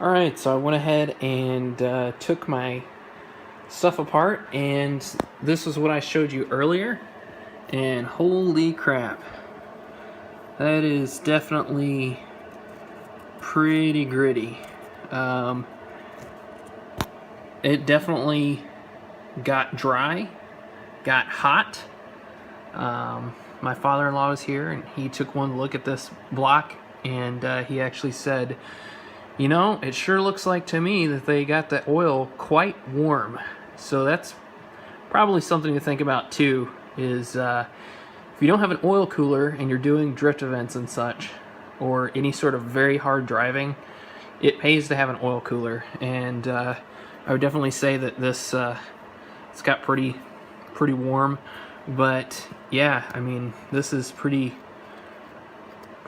Alright, so I went ahead and took my stuff apart, and this is what I showed you earlier, and holy crap, that is definitely pretty gritty. It definitely got dry, got hot. My father-in-law was here, and he took one look at this block, and he actually said, you know, it sure looks like to me that they got the oil quite warm. So that's probably something to think about too, is if you don't have an oil cooler and you're doing drift events and such, or any sort of very hard driving, it pays to have an oil cooler. And I would definitely say that this it's got pretty warm. But yeah, I mean, this is pretty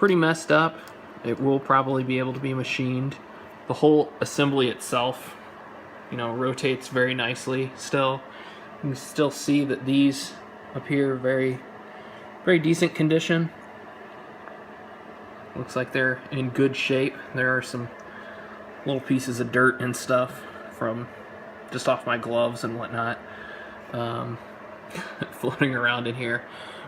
messed up. It will probably be able to be machined. The whole assembly itself, you know, rotates very nicely still. You can still see that these appear very decent condition. Looks like they're in good shape. There are some little pieces of dirt and stuff from just off my gloves and whatnot floating around in here.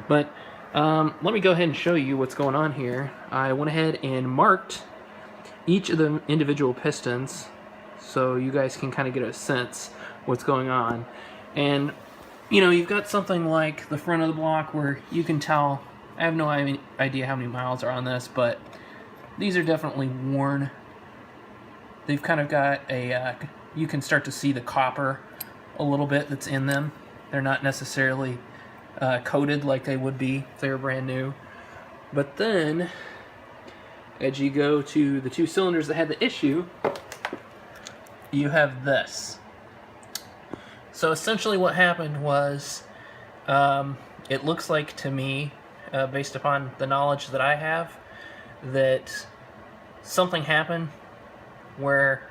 But let me go ahead and show you what's going on here. I went ahead and marked each of the individual pistons so you guys can kind of get a sense what's going on. And you know, you've got something like the front of the block where you can tell, I have no idea how many miles are on this, but these are definitely worn. They've kind of got a, you can start to see the copper a little bit that's in them. They're not necessarily coated like they would be if they were brand new. But then, as you go to the two cylinders that had the issue, you have this. So essentially what happened was, it looks like to me, based upon the knowledge that I have, that something happened where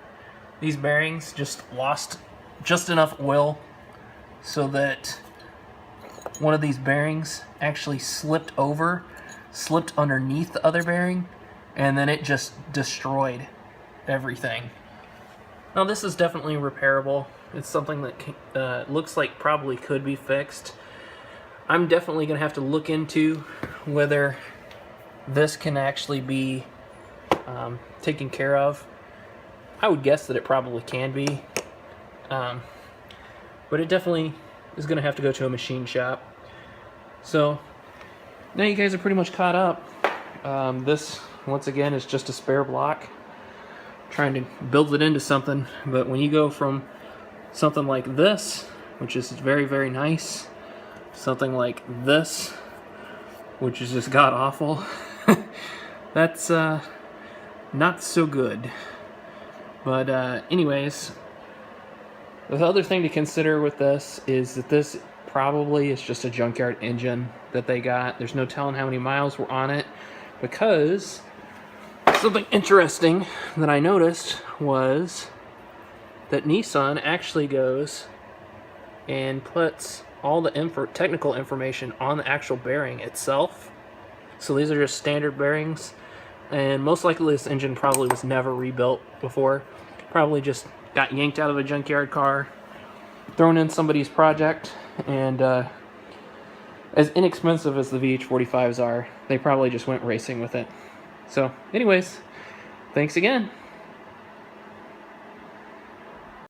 these bearings just lost just enough oil so that one of these bearings actually slipped underneath the other bearing, and then it just destroyed everything. Now this is definitely repairable. It's something that looks like probably could be fixed. I'm definitely going to have to look into whether this can actually be taken care of. I would guess that it probably can be. But it definitely is going to have to go to a machine shop. So now you guys are pretty much caught up. This, once again, is just a spare block. Trying to build it into something, but when you go from something like this, which is very nice, something like this, which is just god-awful, that's not so good. But anyways, the other thing to consider with this is that this probably is just a junkyard engine that they got. There's no telling how many miles were on it, because something interesting that I noticed was that Nissan actually goes and puts all the technical information on the actual bearing itself. So these are just standard bearings, and most likely this engine probably was never rebuilt before. Probably just got yanked out of a junkyard car, thrown in somebody's project, and as inexpensive as the VH45s are, they probably just went racing with it. So anyways, thanks again.